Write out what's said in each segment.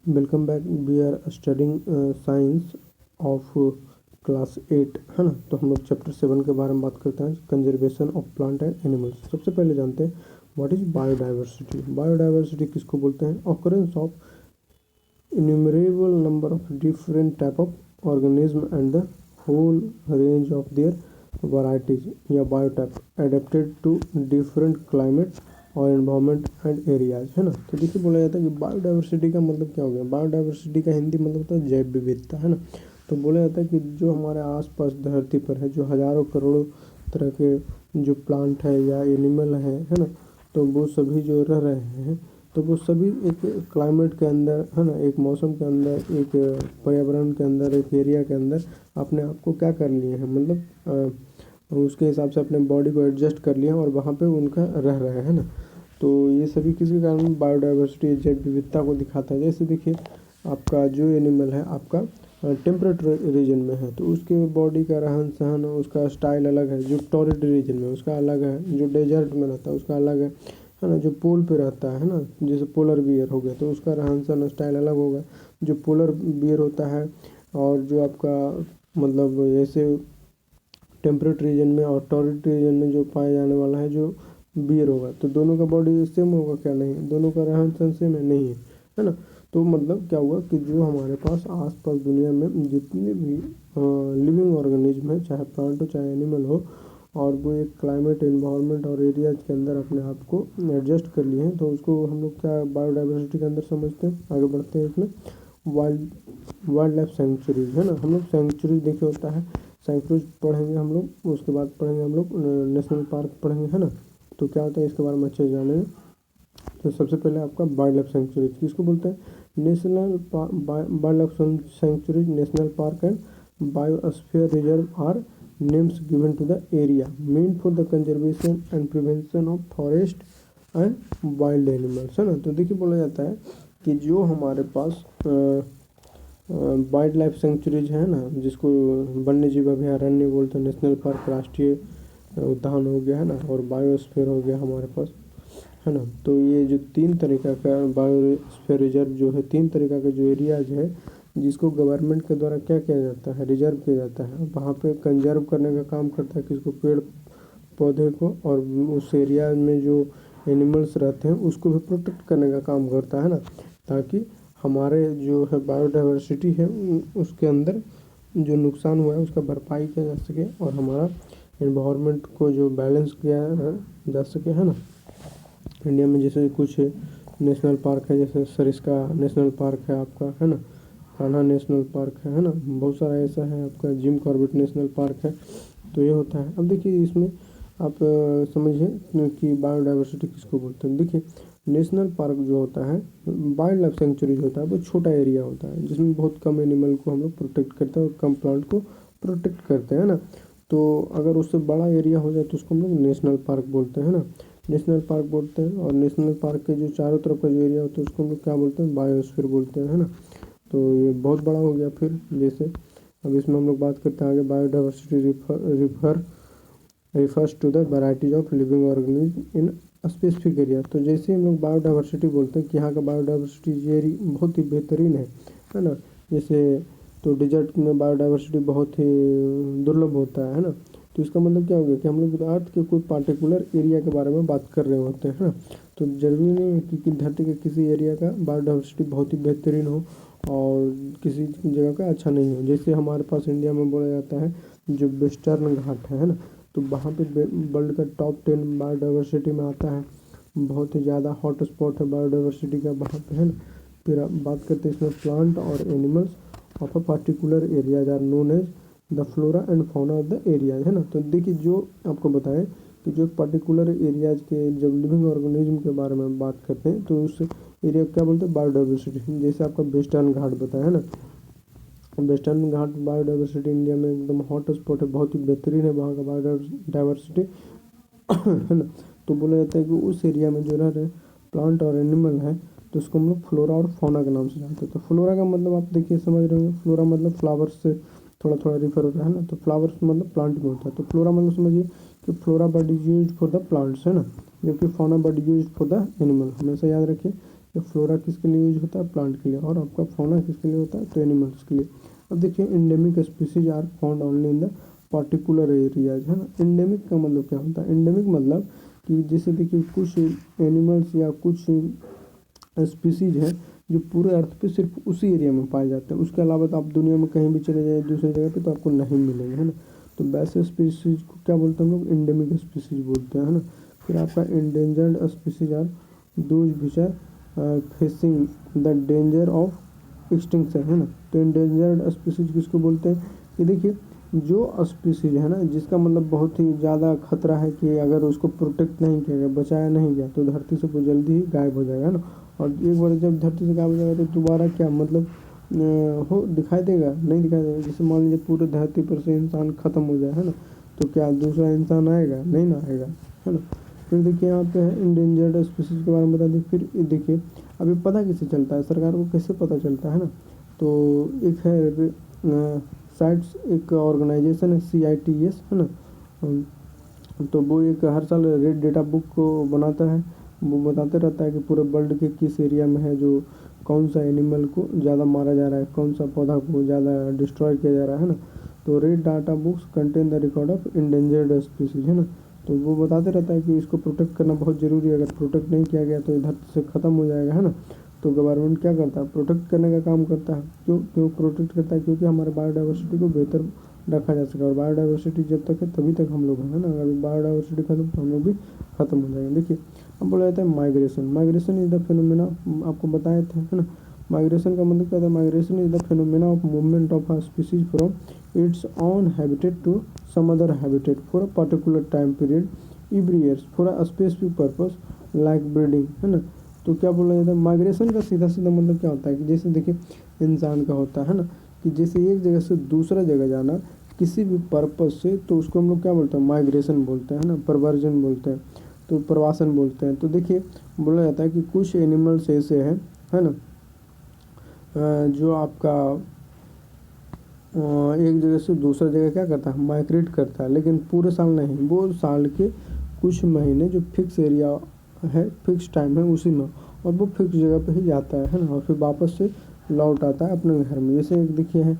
Welcome back. We are studying science of class 8, है ना। तो हम लोग चैप्टर 7 के बारे में बात करते हैं, conservation of plant and animals. सबसे पहले जानते हैं व्हाट इज बायोडाइवर्सिटी। बायोडाइवर्सिटी किसको बोलते हैं? Occurrence of innumerable number of different type of organism and the whole range of their varieties या biotype adapted to different climate और एनवायरनमेंट एंड एरियाज, है ना। तो देखिए बोला जाता है कि बायोडाइवर्सिटी का मतलब क्या हो गया। बायोडाइवर्सिटी का हिंदी मतलब होता है जैव विविधता, है ना। तो बोला जाता है कि जो हमारे आसपास धरती पर है, जो हजारों करोड़ों तरह के जो प्लांट है या एनिमल है ना, तो वो सभी जो रह रहे हैं, तो वो सभी एक क्लाइमेट के अंदर, है ना, एक मौसम के अंदर, एक पर्यावरण के अंदर, एक एरिया के अंदर अपने आप को क्या कर लिए हैं, मतलब उसके हिसाब से अपने बॉडी को एडजस्ट कर लिया और वहाँ पे उनका रह रहे हैं ना। तो ये सभी किसी कारण बायोडाइवर्सिटी जैव विविधता को दिखाता है। जैसे देखिए आपका जो एनिमल है आपका टेम्परेट रीजन में है, तो उसके बॉडी का रहन सहन, उसका स्टाइल अलग है। जो टॉरिड रीजन में उसका अलग है, जो डेजर्ट में रहता है उसका अलग है ना। जो पोल पे रहता है ना, जैसे पोलर बियर हो गया, तो उसका रहन सहन स्टाइल अलग होगा। जो पोलर बियर होता है और जो आपका मतलब ऐसे टेम्परेट रीजन में और टॉरिड रीजन में जो पाया जाने वाला है जो बियर होगा, तो दोनों का बॉडी सेम होगा क्या? नहीं, दोनों का रहन सहन सेम है नहीं है ना। तो मतलब क्या हुआ कि जो हमारे पास आसपास दुनिया में जितने भी लिविंग ऑर्गेनिज्म है, चाहे प्लांट हो चाहे एनिमल हो, और वो एक क्लाइमेट एनवायरनमेंट और एरियाज के अंदर अपने आप को एडजस्ट कर लिए हैं, तो उसको हम लोग क्या बायोडाइवर्सिटी के अंदर समझते हैं। आगे बढ़ते हैं इसमें। वाइल्ड लाइफ सेंचुरीज, है ना। हम लोग सेंचुरीज देखे होता है, सेंचुरीज पढ़ेंगे हम लोग, उसके बाद पढ़ेंगे हम लोग नेशनल पार्क पढ़ेंगे, है ना। तो क्या होता है इसके बारे में अच्छे से जानेंगे। तो सबसे पहले आपका वाइल्ड लाइफ सेंचुरीज किसको बोलते हैं? National wild life sanctuaries, national park and biosphere reserve are names given to the area meant for the conservation and prevention of forest and wild animals, है ना। तो देखिए बोला जाता है कि जो हमारे पास वाइल्ड लाइफ सेंचुरीज है ना, जिसको वन्य जीव अभयारण्य बोलते हैं, नेशनल पार्क राष्ट्रीय उद्यान हो गया, है ना, और बायोस्फीयर हो गया हमारे पास, है ना। तो ये जो तीन तरीका का बायोस्फीयर रिजर्व जो है, तीन तरीका का जो एरियाज है जिसको गवर्नमेंट के द्वारा क्या किया जाता है, रिजर्व किया जाता है, वहाँ पे कंजर्व करने का काम करता है किसको? पेड़ पौधे को, और उस एरिया में जो एनिमल्स रहते हैं उसको भी प्रोटेक्ट करने का काम करता है ना, ताकि हमारे जो है बायोडाइवर्सिटी है उसके अंदर जो नुकसान हुआ है उसका भरपाई किया जा सके और हमारा इन्वायरमेंट को जो बैलेंस किया जा सके, है ना। इंडिया में जैसे कुछ नेशनल पार्क है, जैसे सरिस्का नेशनल पार्क है आपका, है ना, कान्हा नेशनल पार्क है ना, बहुत सारा ऐसा है आपका, जिम कॉर्बेट नेशनल पार्क है। तो ये होता है। अब देखिए इसमें आप समझिए कि बायोडाइवर्सिटी किसको बोलते हैं। देखिए नेशनल पार्क जो होता है, वाइल्ड लाइफ सेंचुरी जो होता है, वो छोटा एरिया होता है जिसमें बहुत कम एनिमल को हम लोग प्रोटेक्ट करते हैं और कम प्लांट को प्रोटेक्ट करते हैं ना। तो अगर उससे बड़ा एरिया हो जाए तो उसको हम लोग नेशनल पार्क बोलते हैं ना, नेशनल पार्क बोलते हैं। और नेशनल पार्क के जो चारों तरफ का जो एरिया होता है उसको हम लोग क्या बोलते हैं? बायोस्फीयर बोलते हैं, है ना। तो ये बहुत बड़ा हो गया। फिर जैसे अब इसमें हम लोग बात करते हैं आगे, biodiversity refers to the varieties of living organism in specific area. तो जैसे हम लोग बायोडाइवर्सिटी बोलते हैं कि यहाँ का बायोडाइवर्सिटी ये बहुत ही बेहतरीन है ना। जैसे तो डिजर्ट में बायोडाइवर्सिटी बहुत ही दुर्लभ होता है ना। तो इसका मतलब क्या हो गया कि हम लोग अर्थ के कोई पार्टिकुलर एरिया के बारे में बात कर रहे होते हैं ना। तो ज़रूरी नहीं है कि धरती के किसी एरिया का बायोडाइवर्सिटी बहुत ही बेहतरीन हो और किसी जगह का अच्छा नहीं हो। जैसे हमारे पास इंडिया में बोला जाता है जो वेस्टर्न घाट है ना, तो वहाँ पे वर्ल्ड का टॉप 10 बायोडाइवर्सिटी में आता है। बहुत ही ज़्यादा हॉट स्पॉट है बायोडाइवर्सिटी का वहाँ पे, है ना। फिर आप बात करते हैं इसमें प्लांट और animals of a particular areas are known as the flora and fauna of the areas, है ना। तो देखिए जो आपको बताएं कि जो पर्टिकुलर एरियाज के जब लिविंग ऑर्गेनिज्म के बारे में बात करते हैं तो उस एरिया को क्या बोलते हैं? बायोडाइवर्सिटी। जैसे आपका वेस्टर्न घाट बताया है ना, वेस्टर्न घाट बायोडाइवर्सिटी इंडिया में एकदम हॉट स्पॉट है, बहुत ही बेहतरीन है वहाँ का बायोडाइवर्सिटी, है ना। तो बोला जाता है कि उस एरिया में जो रह रहे प्लांट और एनिमल है तो उसको हम लोग फ्लोरा और फौना के नाम से जानते हैं। तो फ्लोरा का मतलब आप देखिए समझ रहे होंगे, फ्लोरा मतलब फ्लावर्स से थोड़ा थोड़ा रिफर होता है ना। तो फ्लावर्स मतलब प्लांट में होता है, तो फ्लोरा मतलब समझिए कि flora bird is use for the plants, है ना, जबकि fauna bird use for the animal. हमेशा याद रखिए ये फ्लोरा किसके लिए यूज होता है, प्लांट के लिए, और आपका फौना किसके लिए होता है, तो एनिमल्स के लिए। अब देखिए endemic species are found only in the particular areas, है ना। एंडेमिक का मतलब क्या होता है, एंडेमिक मतलब कि जैसे देखिए कुछ एनिमल्स या कुछ स्पीसीज है जो पूरे अर्थ पे सिर्फ उसी एरिया में पाए जाते हैं, उसके अलावा तो आप दुनिया में कहीं भी चले जाए दूसरी जगह पे तो आपको नहीं मिलेंगे, है ना। तो वैसे स्पीसीज को क्या बोलते हैं हम लोग, एंडेमिक स्पीसीज बोलते हैं, है ना। फिर आपका endangered species are those which are facing the danger of extinction, है ना। तो इंडेंजर्ड स्पीसीज किसको बोलते हैं, कि देखिए जो स्पीसीज है ना जिसका मतलब बहुत ही ज़्यादा खतरा है कि अगर उसको प्रोटेक्ट नहीं किया गया, बचाया नहीं गया तो धरती से वो जल्दी ही गायब हो जाएगा, है ना। और एक बार जब धरती से गायब हो जाएगा तो दोबारा क्या मतलब हो दिखाई देगा, नहीं दिखाई देगा। जैसे मान लीजिए पूरे धरती पर से इंसान खत्म हो जाए, है ना, तो क्या दूसरा इंसान आएगा, नहीं ना आएगा, है ना। फिर देखिए यहाँ पे है इंडेंजर्ड स्पीसीज के बारे में बता दें। फिर देखिए अभी पता कैसे चलता है, सरकार को कैसे पता चलता है ना, तो एक है साइट्स, एक ऑर्गेनाइजेशन है CITES, है ना। तो वो एक हर साल रेड डेटा बुक को बनाता है, वो बताते रहता है कि पूरे वर्ल्ड के किस एरिया में है जो कौन सा एनिमल को ज़्यादा मारा जा रहा है, कौन सा पौधा को ज़्यादा डिस्ट्रॉय किया जा रहा है ना। तो red data books contain the record of endangered species, है ना। तो वो बताते रहता है कि इसको प्रोटेक्ट करना बहुत ज़रूरी है, अगर प्रोटेक्ट नहीं किया गया तो ये धरती से ख़त्म हो जाएगा, है ना। तो गवर्नमेंट क्या करता है, प्रोटेक्ट करने का काम करता है। क्यों प्रोटेक्ट करता है, क्योंकि हमारे बायोडाइवर्सिटी को बेहतर रखा जा सके, और बायोडाइवर्सिटी जब तक है तभी तक हम लोग हैं, है ना। अगर बायोडाइवर्सिटी खत्म तो हम लोग भी खत्म हो जाएंगे। देखिए अब बोला जाता है migration. Migration is the phenomena, आपको बताए थे, है ना। माइग्रेशन का मतलब क्या था, migration is the phenomena of movement of a species from its own habitat to some other habitat for a particular time period every years for a specific purpose like breeding, है ना। तो क्या बोला जाता है, माइग्रेशन का सीधा सीधा मतलब क्या होता है, कि जैसे देखिए इंसान का होता है ना, कि जैसे एक जगह से दूसरा जगह जाना किसी भी पर्पस से, तो उसको हम लोग क्या बोलते हैं, माइग्रेशन बोलते हैं, है ना, प्रवर्जन बोलते हैं, तो प्रवासन बोलते हैं। तो देखिए बोला जाता है कि कुछ एनिमल्स ऐसे हैं, है ना, जो आपका एक जगह से दूसरा जगह क्या करता है, माइग्रेट करता है, लेकिन पूरे साल नहीं, वो साल के कुछ महीने जो फिक्स एरिया है, फिक्स टाइम है उसी में, और वो फिक्स जगह पे ही जाता है ना, और फिर वापस से लौट आता है अपने घर में। जैसे एक देखिए है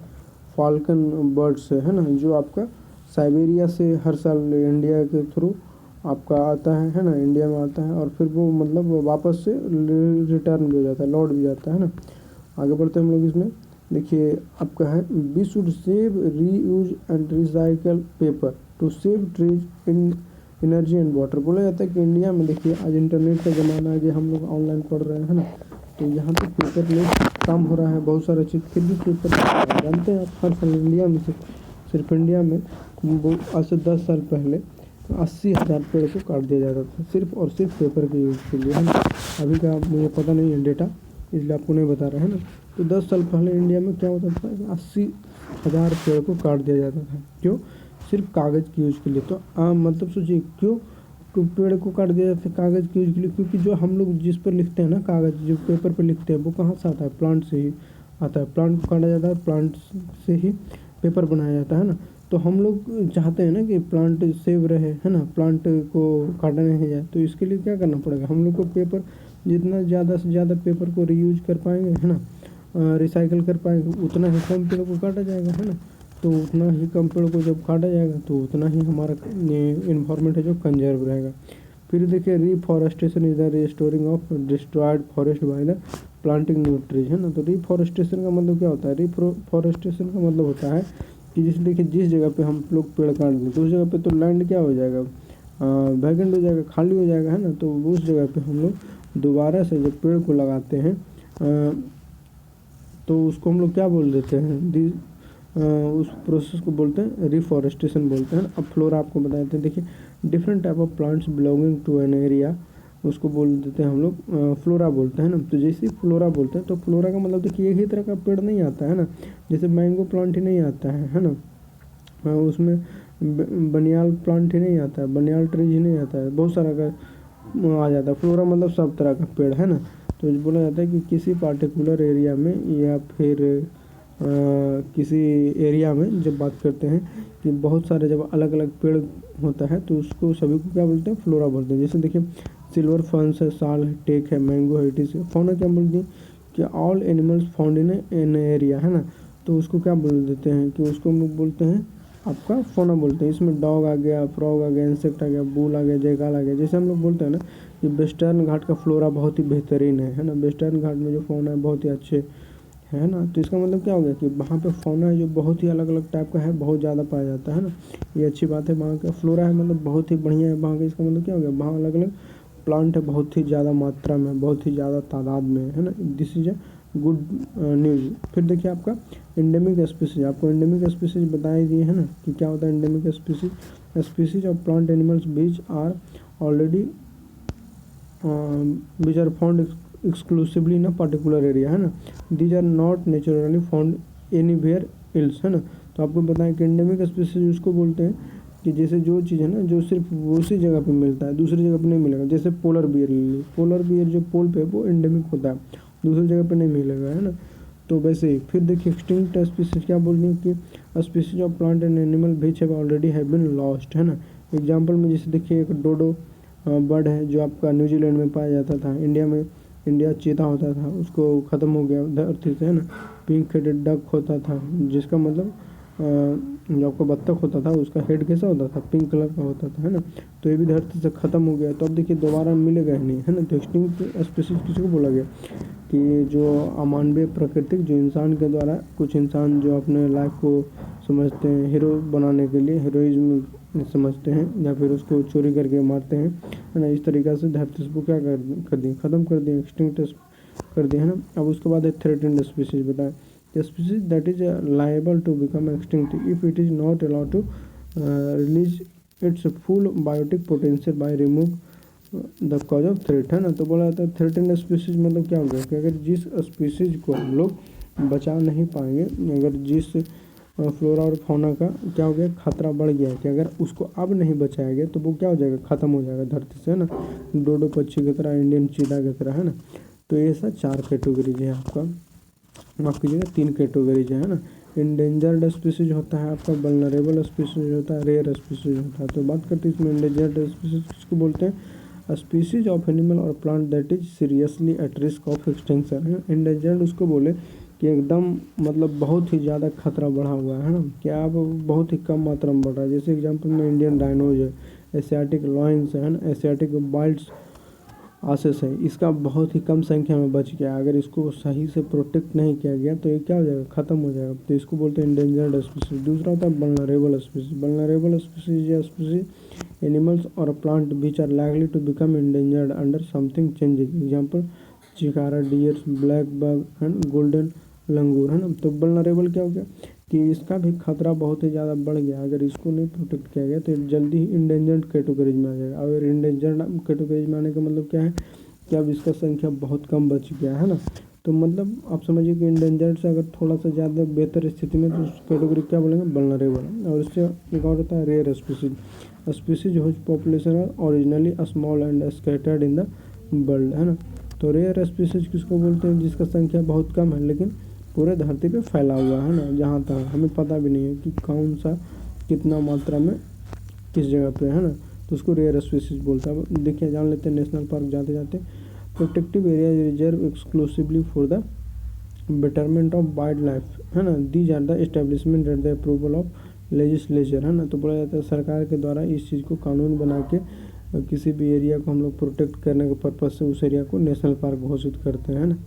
फाल्कन बर्ड्स है ना, जो आपका साइबेरिया से हर साल इंडिया के थ्रू आपका आता है ना, इंडिया में आता है, और फिर वो मतलब वापस से रिटर्न भी हो जाता है, लौट भी जाता है ना। आगे बढ़ते हैं हम लोग इसमें। देखिए आपका है वी शुड सेव री use and recycle paper two save trees in energy and water. बोला जाता है कि इंडिया में देखिए आज इंटरनेट का ज़माना है, हम लोग ऑनलाइन पढ़ रहे हैं, है ना, तो यहाँ पे पेपर लेस काम हो रहा है, बहुत सारा चीज़, फिर भी पेपर जानते हैं आप, हर साल इंडिया में सिर्फ इंडिया में वो आज से 10 साल पहले 80,000 पेड़ को काट दिया जाता था, सिर्फ और सिर्फ पेपर के यूज़ के लिए, है ना। अभी का मुझे पता नहीं है डेटा, इसलिए आपको नहीं बता रहे हैं ना। तो 10 साल पहले इंडिया में क्या होता था, 80,000 पेड़ को काट दिया जाता था, क्यों, सिर्फ कागज़ के यूज़ के लिए। तो मतलब सोचिए क्यों तो पेड़ को काट दिया जाता है कागज़ के यूज़ के लिए, क्योंकि जो हम लोग जिस पर लिखते हैं ना, कागज़ जो पेपर पर लिखते हैं, वो कहाँ से आता है, प्लांट से ही आता है। प्लांट को काटा जाता है, प्लांट से ही पेपर बनाया जाता है ना। तो हम लोग चाहते हैं ना कि प्लांट सेव रहे, है ना, प्लांट को काटा नहीं जाए, तो इसके लिए क्या करना पड़ेगा, हम लोग को पेपर जितना ज़्यादा से ज़्यादा पेपर को रीयूज कर पाएंगे, है ना, रिसाइकल कर पाएंगे, उतना ही कम पेड़ को काटा जाएगा, है ना। तो उतना ही कम पेड़ को जब काटा जाएगा तो उतना ही हमारा इन्वायरमेंट है जो कंजर्व रहेगा। फिर देखिए reforestation is the restoring of destroyed forest by the planting new trees, है ना। तो रिफॉरेस्टेशन का मतलब क्या होता है, रिफॉरेस्टेशन का मतलब होता है कि जैसे देखिए जिस जगह पे हम लोग पेड़ काट दें तो उस जगह पे तो लैंड क्या हो जाएगा, वैकेंट हो जाएगा, खाली हो जाएगा, है ना। तो उस जगह पे हम लोग दोबारा से जब पेड़ को लगाते हैं तो उसको हम लोग क्या बोल देते हैं, उस प्रोसेस को बोलते हैं रिफॉरेस्टेशन बोलते हैं। अब फ्लोरा आपको बता देते हैं, देखिए different type of plants belonging to an area, उसको बोल देते हैं हम लोग फ्लोरा बोलते हैं ना। तो जैसे ही फ्लोरा बोलते हैं तो फ्लोरा का मतलब देखिए एक ही तरह का पेड़ नहीं आता है ना, जैसे मैंगो प्लांट ही नहीं आता है ना, उसमें बनियाल प्लांट ही नहीं आता है, बनियाल ट्रीज ही नहीं आता है, बहुत सारा का आ जाता है। फ्लोरा मतलब सब तरह का पेड़, है ना। तो बोला जाता है कि किसी पार्टिकुलर एरिया में या फिर किसी एरिया में जब बात करते हैं कि बहुत सारे जब अलग अलग पेड़ होता है तो उसको सभी को क्या बोलते हैं, फ्लोरा बोलते हैं। जैसे देखिए सिल्वर फर्न्स है, साल है, टेक है, मैंगो है, इटिस है। फौना क्या बोलती है कि all animals found in an area, है ना, तो उसको क्या बोल देते हैं कि उसको हम लोग बोलते हैं आपका फौना बोलते हैं। इसमें डॉग आ गया, फ्रॉग आ गया, इंसेक्ट आ गया, बुल आ गया, जयकाल आ गया। जैसे हम लोग बोलते हैं ना कि वेस्टर्न घाट का फ्लोरा बहुत ही बेहतरीन है ना, वेस्टर्न घाट में जो फौना है बहुत ही अच्छे है ना, तो इसका मतलब क्या हो गया कि वहाँ पे फौना है जो बहुत ही अलग अलग टाइप का है, बहुत ज़्यादा पाया जाता है ना, ये अच्छी बात है। वहाँ का फ्लोरा है मतलब बहुत ही बढ़िया है वहाँ का, इसका मतलब क्या हो गया वहाँ अलग अलग प्लांट है बहुत ही ज़्यादा मात्रा में, बहुत ही ज़्यादा तादाद में, है ना, this is a good news. फिर देखिए आपका एंडेमिक स्पीसीज, आपको एंडेमिक स्पीसीज बताई दिए है ना कि क्या होता है endemic species. Species of plant animals which are already which are found exclusively in a particular area, है ना, these are not naturally found anywhere else, है ना। तो आपको बताएं कि एंडेमिक स्पीसीज उसको बोलते हैं कि जैसे जो चीज़ है ना जो सिर्फ उसी जगह पे मिलता है, दूसरी जगह पे नहीं मिलेगा। जैसे पोलर बियर ले लीजिए, पोलर बियर जो पोल पे है वो एंडेमिक होता है, दूसरी जगह पे नहीं मिलेगा, है ना। तो वैसे ही फिर देखिए एक्सटिंक्ट स्पीसीज क्या बोल रही है कि species of plant and animal which have already have been lost, है ना। एग्जाम्पल में जैसे देखिए एक डोडो बर्ड है जो आपका न्यूजीलैंड में पाया जाता था, इंडिया में इंडिया चीता होता था, उसको ख़त्म हो गया धरती से, है ना। पिंक हेडेड डक होता था जिसका मतलब जो आपका बत्तख होता था उसका हेड कैसा होता था, पिंक कलर का होता था, है ना। तो ये भी धरती से ख़त्म हो गया, तो अब देखिए दोबारा मिलेगा ही नहीं, है ना। तो एक्सटिंक्ट स्पीसीज किसको बोला गया कि जो अमानवीय प्राकृतिक, जो इंसान के द्वारा, कुछ इंसान जो अपने लाइफ को समझते हैं हीरो बनाने के लिए, हीरोइज्म समझते हैं या फिर उसको चोरी करके मारते हैं, है ना, इस तरीक़े से धरती को क्या कर दिए, ख़त्म कर दिए, एक्सटिंक्ट कर दिए, है ना। अब उसके बाद है थ्रेटेंड स्पीसीज बताएं, species that is liable to become extinct if it is not allowed to release its full biotic potential by remove the cause of threat, है ना। तो बोला जाता है थ्रेटेंड स्पीसीज मतलब क्या हो गया कि अगर जिस स्पीसीज को हम लोग बचा नहीं पाएंगे, अगर जिस फ्लोरा और फौना का क्या हो गया खतरा बढ़ गया है कि अगर उसको अब नहीं बचाया गया तो वो क्या हो जाएगा, ख़त्म हो जाएगा धरती से, है ना। डोडो पक्षी की तरह, इंडियन चीता की तरह, है ना। तो ये सब 4 कैटेगरीज है आपका, माफ़ कीजिएगा 3 कैटेगरीज है ना। इंडेंजर्ड स्पीसीज होता है आपका, वल्नरेबल स्पीसीज होता है, रेयर स्पीसीज होता है। तो बात करते हैं इसमें इंडेंजर्ड स्पीसीज किसको बोलते हैं, स्पीसीज ऑफ एनिमल और plant that is seriously at risk of extinction, है। इंडेंजर्ड उसको बोले कि एकदम मतलब बहुत ही ज़्यादा खतरा बढ़ा हुआ है ना, कि अब बहुत ही कम मात्रा में बढ़ रहा है। जैसे एग्जांपल में इंडियन राइनोज है, एशियाटिक लॉयंस है ना, एशियाटिक वाइल्ड्स आसेस है, इसका बहुत ही कम संख्या में बच गया। अगर इसको सही से प्रोटेक्ट नहीं किया गया तो ये क्या हो जाएगा, ख़त्म हो जाएगा। तो इसको बोलते हैं इंडेंजर्ड स्पीसीज। दूसरा होता है वल्नरेबल स्पीसीज। वल्नरेबल स्पीसीज या स्पीसीज एनिमल्स और plant which are likely to become endangered under something changing. Example chinkara deers, black buck and golden langur, है ना। तो वल्नरेबल क्या हो गया कि इसका भी खतरा बहुत ही ज़्यादा बढ़ गया, अगर इसको नहीं प्रोटेक्ट किया गया तो जल्दी ही इंडेंजर्ड कैटेगरीज में आ जाएगा। और इंडेंजर्ड कैटेगरीज में आने का मतलब क्या है कि अब इसका संख्या बहुत कम बच गया, है ना। तो मतलब आप समझिए कि इंडेंजर्ड से अगर थोड़ा सा ज़्यादा बेहतर स्थिति में तो उस कैटेगरी क्या बोलेंगे, वल्नरेबल। और इससे एक और होता है rare species. Species whose population are originally small and scattered in the world, है ना। तो रेयर स्पीसीज किसको बोलते हैं, जिसका संख्या बहुत कम है लेकिन पूरे धरती पे फैला हुआ है ना, जहाँ तक हमें पता भी नहीं है कि कौन सा कितना मात्रा में किस जगह पे, है ना। तो उसको रेयर स्पीसीज बोलता है। देखिए जान लेते हैं नेशनल पार्क जाते जाते। Protective area reserve exclusively for the betterment of wild life, है ना। These are the establishment at the approval of legislature, है ना। तो बोला जाता है सरकार के द्वारा इस चीज़ को कानून बना के किसी भी एरिया को हम लोग प्रोटेक्ट करने के पर्पज़ से उस एरिया को नेशनल पार्क घोषित करते हैं, है ना।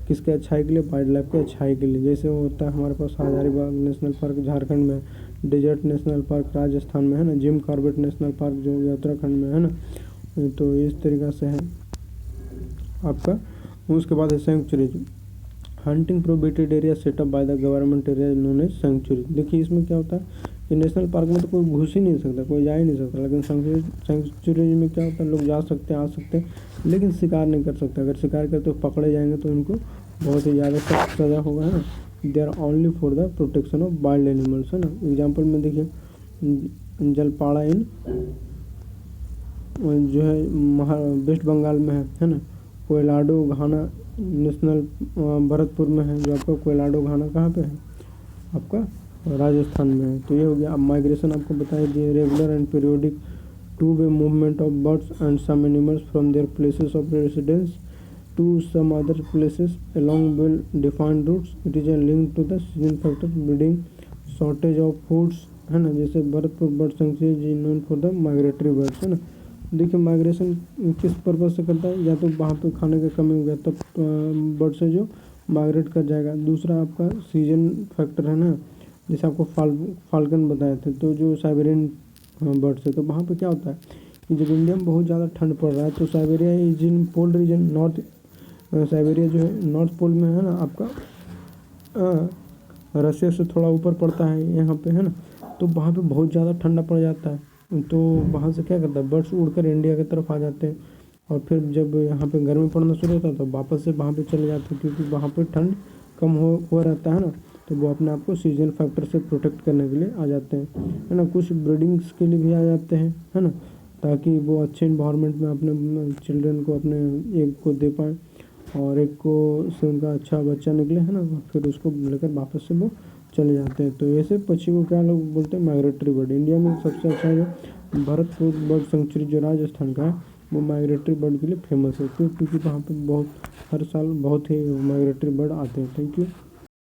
किसके अच्छाई के लिए, वाइल्ड लाइफ के अच्छाई के लिए। जैसे होता है हमारे पास हजारीबाग नेशनल पार्क झारखंड में, डेजर्ट नेशनल पार्क राजस्थान में, है ना, जिम कॉर्बेट नेशनल पार्क जो उत्तराखंड में, है ना। तो इस तरीक़ा से है आपका। उसके बाद है sanctuaries, hunting prohibited area set up by the government area known as sanctuary. देखिए इसमें क्या होता है कि नेशनल पार्क में तो कोई घुस ही नहीं सकता, कोई जा ही नहीं सकता, लेकिन सेंचुरीज में क्या होता है, लोग जा सकते हैं, आ सकते हैं, लेकिन शिकार नहीं कर सकते। अगर शिकार करते तो पकड़े जाएंगे तो उनको बहुत ही ज़्यादा सख्त सज़ा होगा, है ना। They are only for the protection of wild animals, है ना। एग्जाम्पल में देखिए जलपाड़ा इन जो है वेस्ट बंगाल में है ना। कोयलाडो घाना नेशनल भरतपुर में है, जो आपका कोयलाडो घाना कहाँ पे है, आपका राजस्थान में है। तो ये हो गया। अब माइग्रेशन आपको बताई दिए, regular and periodic two-way movement of birds and some animals from their places of residence to some other places along well-defined routes. It is a link to the season factor, breeding, shortage of foods, है ना। जैसे Bharatpur bird sanctuary is known for the migratory birds, है ना। देखिए migration किस purpose से करता है, या तो वहाँ पे खाने की कमी हो गया तब बर्ड्स है जो माइग्रेट कर जाएगा। दूसरा आपका सीजन फैक्टर है ना, जैसे आपको फाल्कन बताए थे, तो जो साइबेरियन बर्ड्स है, तो वहाँ पे क्या होता है कि जब इंडिया में बहुत ज़्यादा ठंड पड़ रहा है तो Siberia is in pole region, north Siberia जो है नॉर्थ पोल में है ना आपका, रशिया से थोड़ा ऊपर पड़ता है यहाँ पे, है ना। तो वहाँ पे बहुत ज़्यादा ठंडा पड़ जाता है, तो वहाँ से क्या करता है बर्ड्स उड़कर इंडिया की तरफ आ जाते हैं, और फिर जब यहाँ पे गर्मी पड़ना शुरू होता है तो वापस से वहाँ पे चले जाते हैं, क्योंकि वहाँ पे ठंड कम हुआ रहता है ना। तो वो अपने आप को सीजनल फैक्टर से प्रोटेक्ट करने के लिए आ जाते हैं, है ना। कुछ ब्रीडिंग्स के लिए भी आ जाते हैं, है ना, ताकि वो अच्छे इन्वायरमेंट में अपने चिल्ड्रन को, अपने एग को दे पाएँ, और एक को से उनका अच्छा बच्चा निकले, है ना, फिर उसको लेकर वापस से वो चले जाते हैं। तो ऐसे पक्षी को क्या लोग बोलते हैं, माइग्रेटरी बर्ड। इंडिया में सबसे अच्छा जो भरतपुर बर्ड सेंचुरी जो राजस्थान का है, वो माइग्रेटरी बर्ड के लिए फेमस है, क्योंकि वहाँ पे बहुत हर साल बहुत ही माइग्रेटरी बर्ड आते हैं। Thank you.